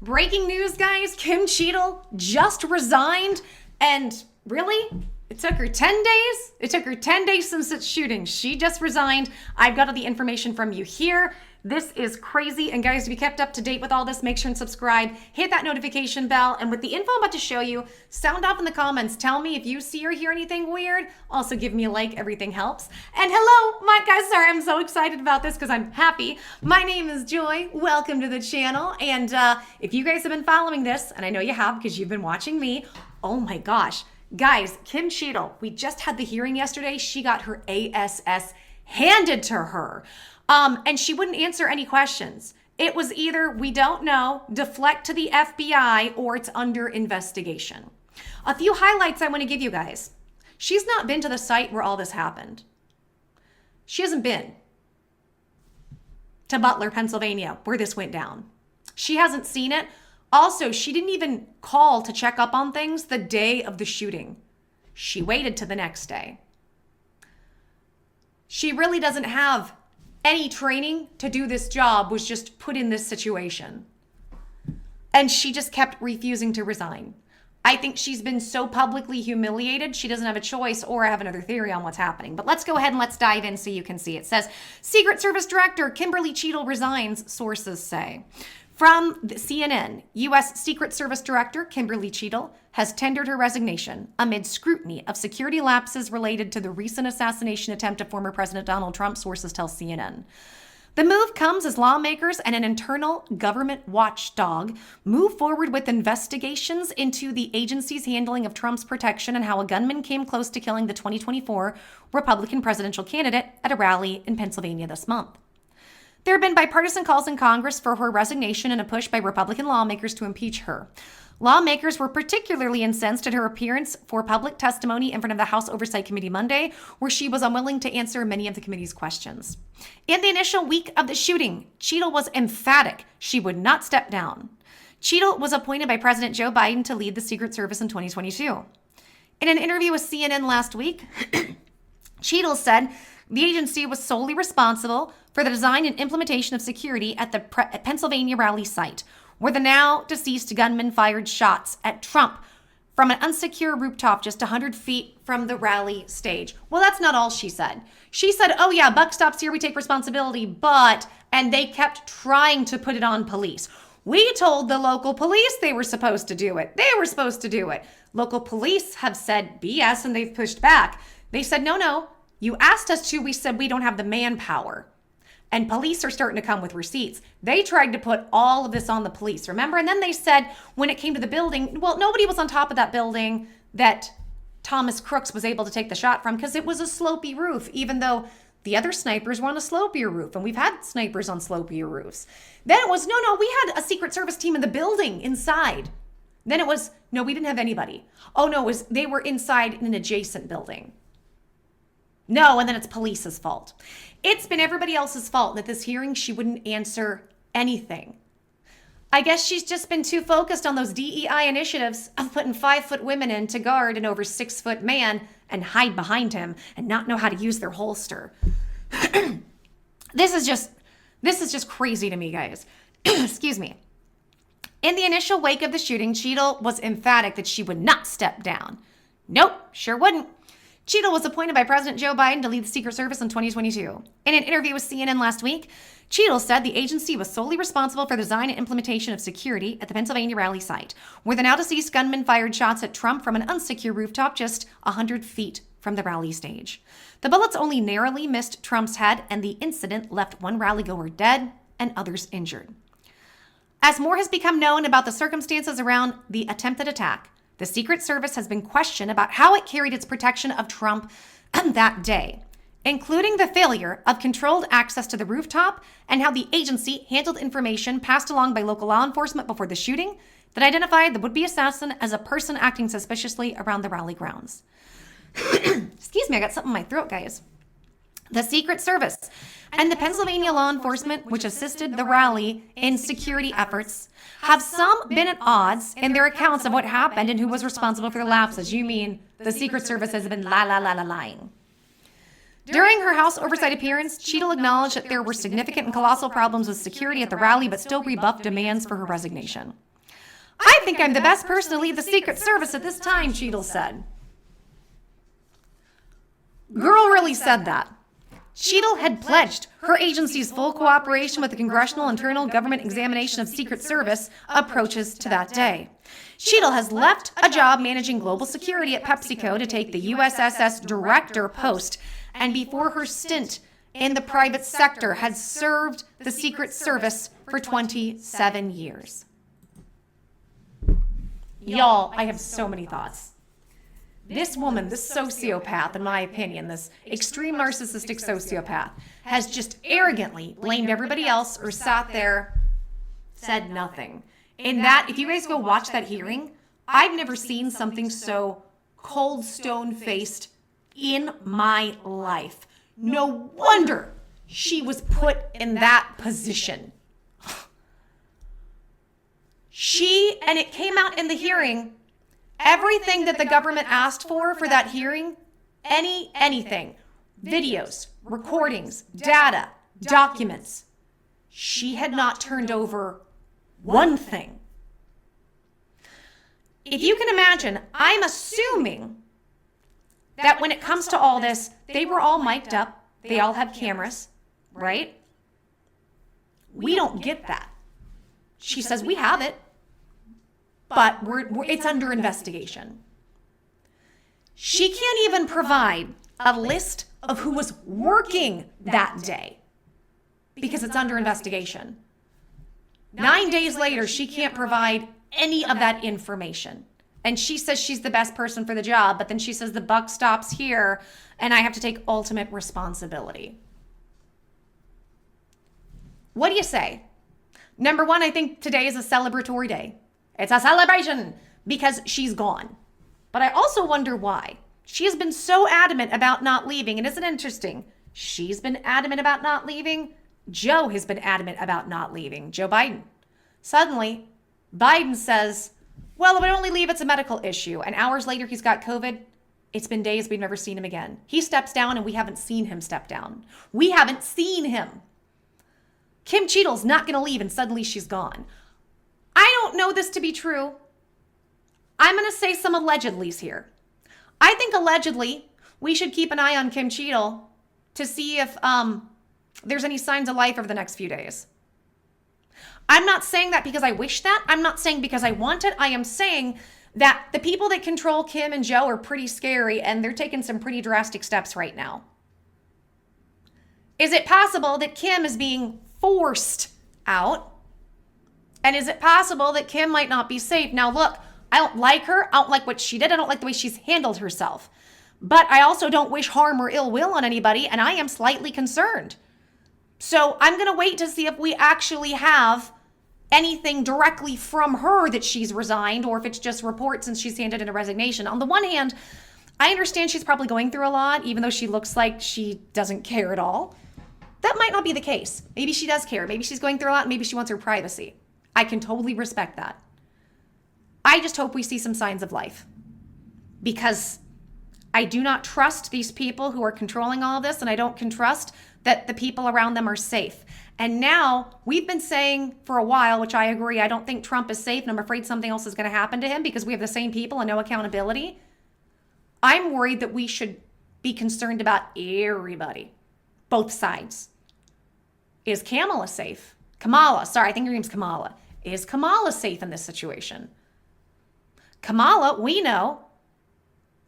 Breaking news, guys. Kim Cheatle just resigned. And really, it took her 10 days. It took her 10 days since its shooting. She just resigned. I've got all the information from you here. This is crazy. And guys, to be kept up to date with all this, make sure and subscribe. Hit that notification bell. And with the info I'm about to show you, sound off in the comments. Tell me if you see or hear anything weird. Also, give me a like. Everything helps. And hello, my guys. Sorry, I'm so excited about this because I'm happy. My name is Joy. Welcome to the channel. And if you guys have been following this, and I know you have because you've been watching me, oh my gosh. Guys, Kim Cheatle, we just had the hearing yesterday. She got her ASS handed to her. And she wouldn't answer any questions. It was either we don't know, deflect to the FBI, or it's under investigation. A few highlights I want to give you guys. She's not been to the site where all this happened. She hasn't been to Butler, Pennsylvania, where this went down. She hasn't seen it. Also, she didn't even call to check up on things the day of the shooting. She waited to the next day. She really doesn't have any training to do this job, was just put in this situation. And she just kept refusing to resign. I think she's been so publicly humiliated, she doesn't have a choice, or I have another theory on what's happening. But let's go ahead and let's dive in so you can see. It says, Secret Service Director Kimberly Cheatle resigns, sources say. From CNN, U.S. Secret Service Director Kimberly Cheatle has tendered her resignation amid scrutiny of security lapses related to the recent assassination attempt of former President Donald Trump, sources tell CNN. The move comes as lawmakers and an internal government watchdog move forward with investigations into the agency's handling of Trump's protection and how a gunman came close to killing the 2024 Republican presidential candidate at a rally in Pennsylvania this month. There have been bipartisan calls in Congress for her resignation and a push by Republican lawmakers to impeach her. Lawmakers were particularly incensed at her appearance for public testimony in front of the House Oversight Committee Monday, where she was unwilling to answer many of the committee's questions. In the initial week of the shooting, Cheatle was emphatic she would not step down. Cheatle was appointed by President Joe Biden to lead the Secret Service in 2022. In an interview with CNN last week, Cheatle said the agency was solely responsible for the design and implementation of security at the Pennsylvania rally site, where the now deceased gunman fired shots at Trump from an unsecure rooftop just 100 feet from the rally stage. Well, that's not all she said. She said, oh yeah, buck stops here, we take responsibility, but, and they kept trying to put it on police. We told the local police they were supposed to do it. They were supposed to do it. Local police have said BS and they've pushed back. They said, no, you asked us to, we said we don't have the manpower. And police are starting to come with receipts. They tried to put all of this on the police, remember? And then they said when it came to the building, well, nobody was on top of that building that Thomas Crooks was able to take the shot from because it was a slopey roof, even though the other snipers were on a slopier roof. And we've had snipers on slopier roofs. Then it was, no, we had a Secret Service team in the building inside. Then it was, no, we didn't have anybody. Oh, no, it was they were inside in an adjacent building. No, and then it's police's fault. It's been everybody else's fault that this hearing she wouldn't answer anything. I guess she's just been too focused on those DEI initiatives of putting 5-foot women in to guard an over 6-foot man and hide behind him and not know how to use their holster. This is just crazy to me, guys. Excuse me. In the initial wake of the shooting, Cheatle was emphatic that she would not step down. Nope, sure wouldn't. Cheatle was appointed by President Joe Biden to lead the Secret Service in 2022. In an interview with CNN last week, Cheatle said the agency was solely responsible for the design and implementation of security at the Pennsylvania rally site, where the now-deceased gunman fired shots at Trump from an unsecure rooftop just 100 feet from the rally stage. The bullets only narrowly missed Trump's head, and the incident left one rallygoer dead and others injured. As more has become known about the circumstances around the attempted attack, the Secret Service has been questioned about how it carried its protection of Trump that day, including the failure of controlled access to the rooftop and how the agency handled information passed along by local law enforcement before the shooting that identified the would-be assassin as a person acting suspiciously around the rally grounds. Excuse me, I got something in my throat, guys. The Secret Service and the Pennsylvania law enforcement, which assisted the rally in security efforts, have some been at odds in their accounts of what happened and who was responsible for the lapses. You mean the Secret Service has been lying. During her House oversight appearance, Cheatle acknowledged that there were significant and colossal problems with security at the rally, but still rebuffed demands for her resignation. I think I'm the best person to lead the Secret Service at this time, Cheatle said. Girl really said that. Cheatle had pledged her agency's full cooperation with the Congressional Internal Government Examination of Secret Service approaches to that day. Cheatle has left a job managing global security at PepsiCo to take the USSS director post, and before her stint in the private sector had served the Secret Service for 27 years. Y'all, I have so many thoughts. This woman, this sociopath, in my opinion, this extreme narcissistic sociopath, has just arrogantly blamed everybody else or sat there, said nothing. In that, if you guys go watch that hearing, I've never seen something so cold, stone-faced in my life. No wonder she was put in that position. And it came out in the hearing, everything that the government asked for that hearing, anything, videos, recordings, data, documents, she had not turned over one thing. If you can imagine, I'm assuming that when it comes to all this, they were all mic'd up. They all have cameras, right? We don't get that. She says we have it, but it's under investigation. She can't even provide a list of who was working that day because it's under investigation. 9 days later, she can't provide any of that information. And she says she's the best person for the job, but then she says the buck stops here and I have to take ultimate responsibility. What do you say? Number one, I think today is a celebratory day. It's a celebration because she's gone. But I also wonder why. She has been so adamant about not leaving. And isn't it interesting? She's been adamant about not leaving. Joe has been adamant about not leaving. Joe Biden. Suddenly, Biden says, well, if I only leave, it's a medical issue. And hours later, he's got COVID. It's been days we've never seen him again. He steps down and we haven't seen him step down. We haven't seen him. Kim Cheatle's not going to leave and suddenly she's gone. I don't know this to be true. I'm going to say some allegedlys here. I think allegedly we should keep an eye on Kim Cheatle to see if there's any signs of life over the next few days. I'm not saying that because I wish that. I'm not saying because I want it. I am saying that the people that control Kim and Joe are pretty scary and they're taking some pretty drastic steps right now. Is it possible that Kim is being forced out? And is it possible that Kim might not be safe? Now, look, I don't like her. I don't like what she did. I don't like the way she's handled herself. But I also don't wish harm or ill will on anybody, and I am slightly concerned. So I'm going to wait to see if we actually have anything directly from her that she's resigned, or if it's just reports and she's handed in a resignation. On the one hand, I understand she's probably going through a lot, even though she looks like she doesn't care at all. That might not be the case. Maybe she does care. Maybe she's going through a lot. Maybe she wants her privacy. I can totally respect that. I just hope we see some signs of life, because I do not trust these people who are controlling all of this, and I don't trust that the people around them are safe. And now we've been saying for a while, which I agree, I don't think Trump is safe, and I'm afraid something else is going to happen to him because we have the same people and no accountability. I'm worried that we should be concerned about everybody, both sides. Is Kamala safe? Kamala, sorry, I think her name's Kamala. Is Kamala safe in this situation? Kamala, we know,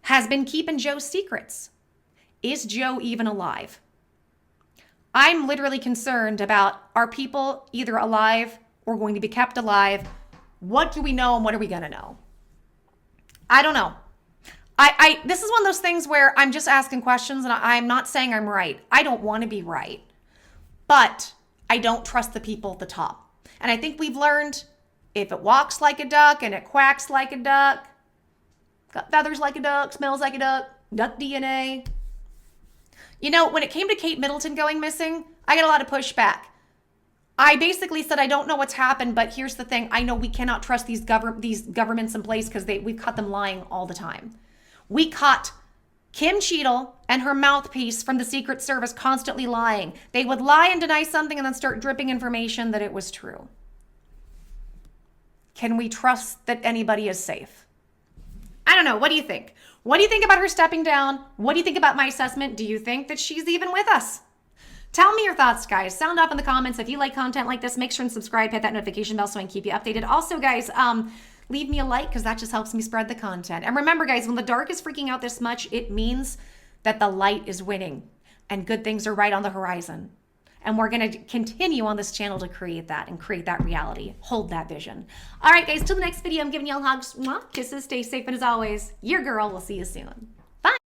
has been keeping Joe's secrets. Is Joe even alive? I'm literally concerned about, are people either alive or going to be kept alive? What do we know and what are we going to know? I don't know. This is one of those things where I'm just asking questions and I'm not saying I'm right. I don't want to be right, but I don't trust the people at the top. And I think we've learned, if it walks like a duck and it quacks like a duck, got feathers like a duck, smells like a duck, duck DNA. You know, when it came to Kate Middleton going missing, I got a lot of pushback. I basically said, I don't know what's happened, but here's the thing. I know we cannot trust these governments in place because we've caught them lying all the time. We caught Kim Cheatle and her mouthpiece from the Secret Service constantly lying. They would lie and deny something and then start dripping information that it was true. Can we trust that anybody is safe? I don't know. What do you think? What do you think about her stepping down? What do you think about my assessment? Do you think that she's even with us? Tell me your thoughts, guys. Sound off in the comments. If you like content like this, make sure and subscribe, hit that notification bell so I can keep you updated. Also, guys, leave me a like because that just helps me spread the content. And remember, guys, when the dark is freaking out this much, it means that the light is winning and good things are right on the horizon. And we're going to continue on this channel to create that and create that reality. Hold that vision. All right, guys, till the next video, I'm giving y'all hugs. Mwah, kisses, stay safe, and as always, your girl will see you soon.